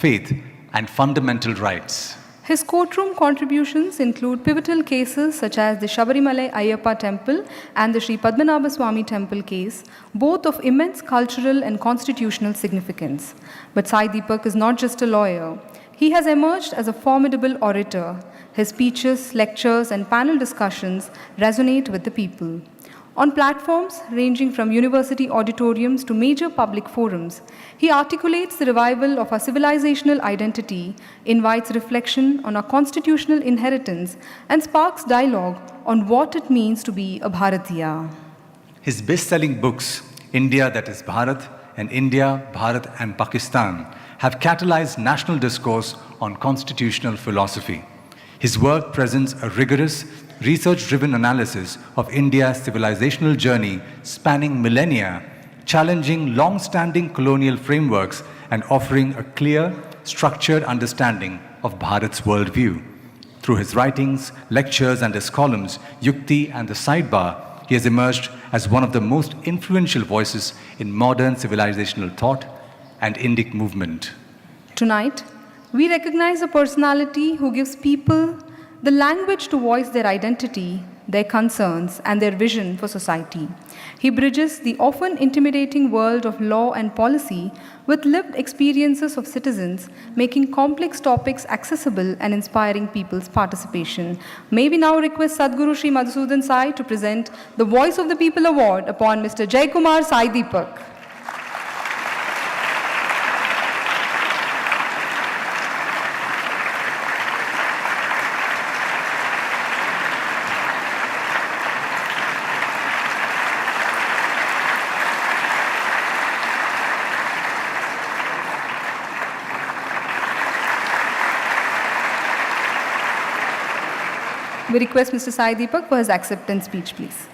faith and fundamental rights. His courtroom contributions include pivotal cases such as the Sabarimala Issue temple and the Sri Padmanabha Swami temple case, both of immense cultural and constitutional significance. But Sai Deepak is not just a lawyer. He has emerged as a formidable orator. His speeches, lectures, and panel discussions resonate with the people. On platforms ranging from university auditoriums to major public forums, he articulates the revival of our civilizational identity, invites reflection on our constitutional inheritance, and sparks dialogue on what it means to be a Bharatiya. His best-selling books, India That is Bharat and India, Bharat and Pakistan, have catalyzed national discourse on constitutional philosophy. His work presents a rigorous, research-driven analysis of India's civilizational journey spanning millennia, challenging long-standing colonial frameworks and offering a clear, structured understanding of Bharat's worldview. Through his writings, lectures, and his columns, Yukti and the Sidebar, he has emerged as one of the most influential voices in modern civilizational thought and Indic movement. Tonight, we recognize a personality who gives people the language to voice their identity, their concerns, and their vision for society. He bridges the often intimidating world of law and policy with lived experiences of citizens, making complex topics accessible and inspiring people's participation. May we now request Sadhguru Sri Madhusudan Sai to present the Voice of the People Award upon Mr. Jaikumar Sai Deepak. We request Mr. Sai Deepak for his acceptance speech, please.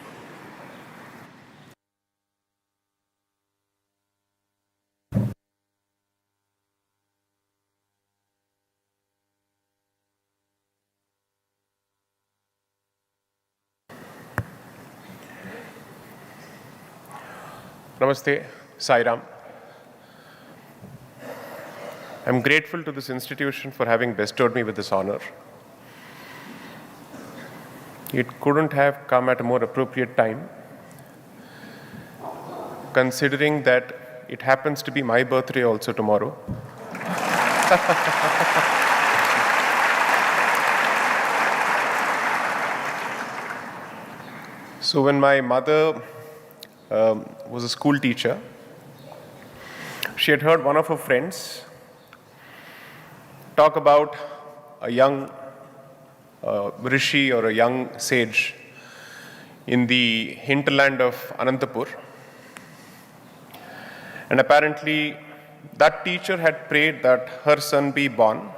Namaste, Sai Ram. I'm grateful to this institution for having bestowed me with this honor. It couldn't have come at a more appropriate time, considering that it happens to be my birthday also tomorrow. So when my mother was a school teacher, she had heard one of her friends talk about a young rishi or a young sage in the hinterland of Anantapur. And apparently that teacher had prayed that her son be born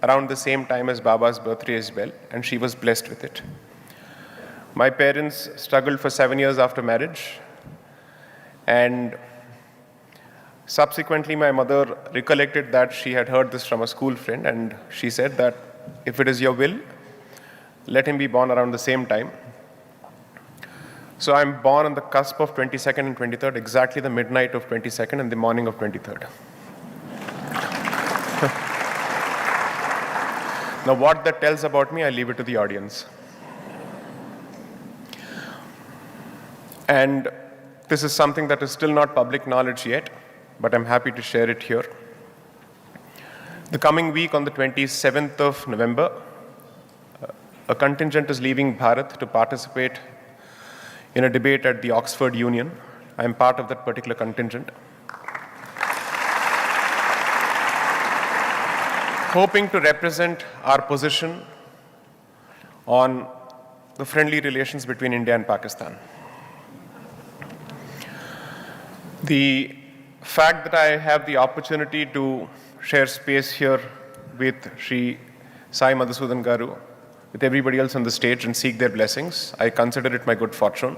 around the same time as Baba's birthday as well, and she was blessed with it. My parents struggled for 7 years after marriage, and subsequently my mother recollected that she had heard this from a school friend, and she said that if it is your will, let him be born around the same time. So I'm born on the cusp of 22nd and 23rd, exactly the midnight of 22nd and the morning of 23rd. Now what that tells about me, I leave it to the audience. And this is something that is still not public knowledge yet, but I'm happy to share it here. The coming week on the 27th of November, a contingent is leaving Bharat to participate in a debate at the Oxford Union. I am part of that particular contingent. Hoping to represent our position on the friendly relations between India and Pakistan. The fact that I have the opportunity to share space here with Sri Sai Madhusudan Garu, with everybody else on the stage and seek their blessings, I consider it my good fortune.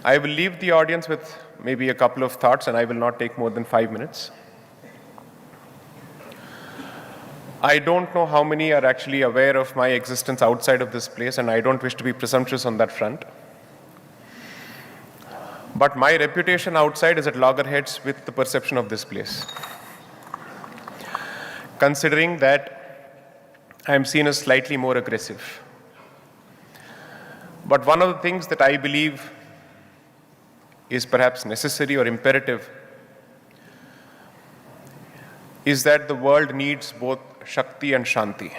I will leave the audience with maybe a couple of thoughts, and I will not take more than 5 minutes. I don't know how many are actually aware of my existence outside of this place, and I don't wish to be presumptuous on that front. But my reputation outside is at loggerheads with the perception of this place. considering that I am seen as slightly more aggressive. But one of the things that I believe is perhaps necessary or imperative is that the world needs both Shakti and Shanti.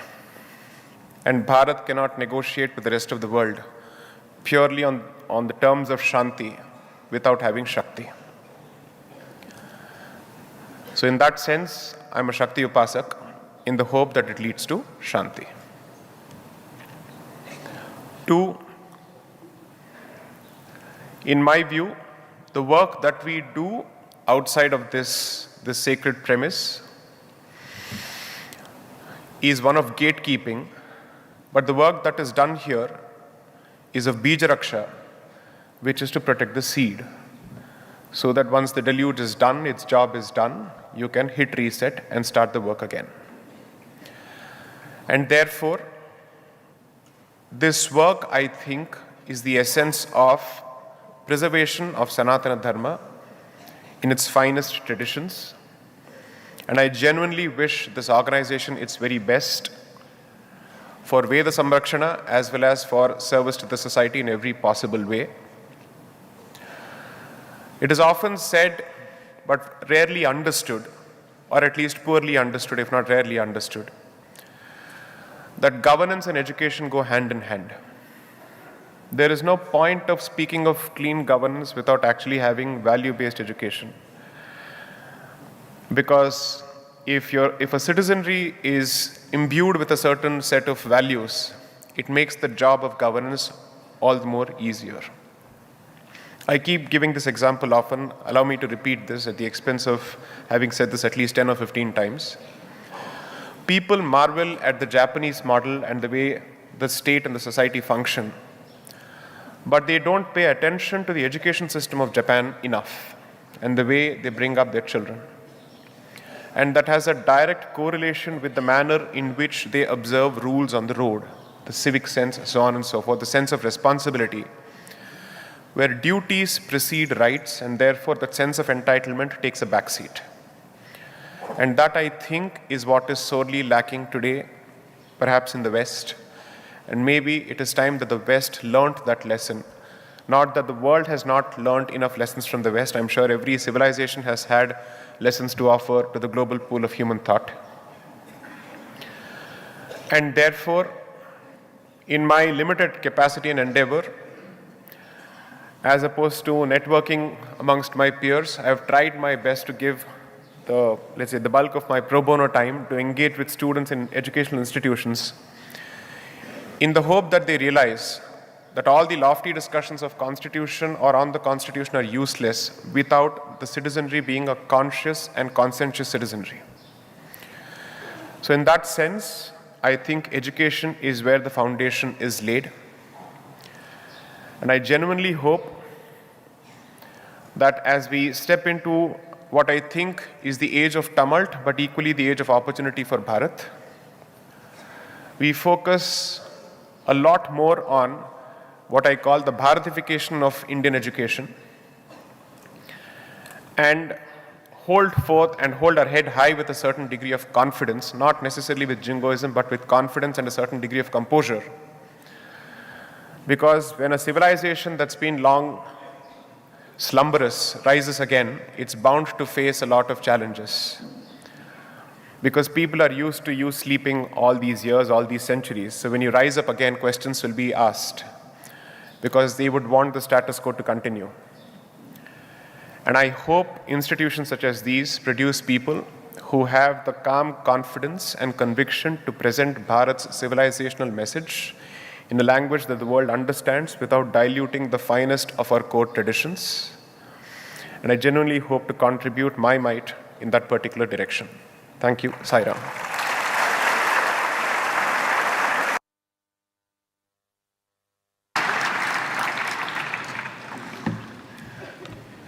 And Bharat cannot negotiate with the rest of the world purely on the terms of Shanti without having Shakti. So in that sense, I'm a Shakti Upasak in the hope that it leads to Shanti. 2, in my view, the work that we do outside of this sacred premise is one of gatekeeping, but the work that is done here is of Bija Raksha, which is to protect the seed, so that once the deluge is done, its job is done, you can hit reset and start the work again. And therefore, this work, I think, is the essence of preservation of Sanatana Dharma in its finest traditions. And I genuinely wish this organization its very best for Veda Samrakshana as well as for service to the society in every possible way. It is often said, but rarely understood, or at least poorly understood, if not rarely understood, that governance and education go hand in hand. There is no point of speaking of clean governance without actually having value-based education. Because if a citizenry is imbued with a certain set of values, it makes the job of governance all the more easier. I keep giving this example often. Allow me to repeat this at the expense of having said this at least 10 or 15 times. People marvel at the Japanese model and the way the state and the society function, but they don't pay attention to the education system of Japan enough and the way they bring up their children. And that has a direct correlation with the manner in which they observe rules on the road, the civic sense, so on and so forth, the sense of responsibility, where duties precede rights, and therefore that sense of entitlement takes a backseat. And that, I think, is what is sorely lacking today, perhaps in the West. And maybe it is time that the West learnt that lesson. Not that the world has not learnt enough lessons from the West. I'm sure every civilization has had lessons to offer to the global pool of human thought. And therefore, in my limited capacity and endeavor, as opposed to networking amongst my peers, I have tried my best to give the bulk of my pro bono time to engage with students in educational institutions in the hope that they realize that all the lofty discussions of constitution or on the constitution are useless without the citizenry being a conscious and conscientious citizenry. So in that sense, I think education is where the foundation is laid. And I genuinely hope that as we step into what I think is the age of tumult, but equally the age of opportunity for Bharat, we focus a lot more on what I call the Bharatification of Indian education, and hold forth and hold our head high with a certain degree of confidence, not necessarily with jingoism, but with confidence and a certain degree of composure. Because when a civilization that's been long slumberous rises again, it's bound to face a lot of challenges. Because people are used to you sleeping all these years, all these centuries. So when you rise up again, questions will be asked, because they would want the status quo to continue. And I hope institutions such as these produce people who have the calm confidence and conviction to present Bharat's civilizational message in a language that the world understands without diluting the finest of our core traditions. And I genuinely hope to contribute my might in that particular direction. Thank you. Sai Ram.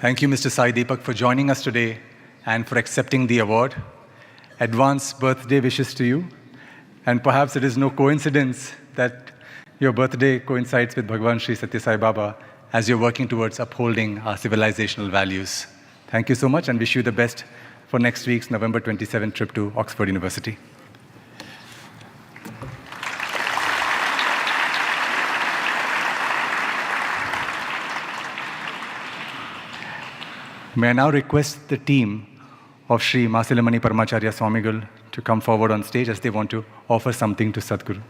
Thank you, Mr. Sai Deepak, for joining us today and for accepting the award. Advance birthday wishes to you. And perhaps it is no coincidence that your birthday coincides with Bhagwan Sri Satya Sai Baba as you're working towards upholding our civilizational values. Thank you so much and wish you the best for next week's November 27 trip to Oxford University. May I now request the team of Sri Masilamani Paramacharya Swamigal to come forward on stage as they want to offer something to Sadhguru.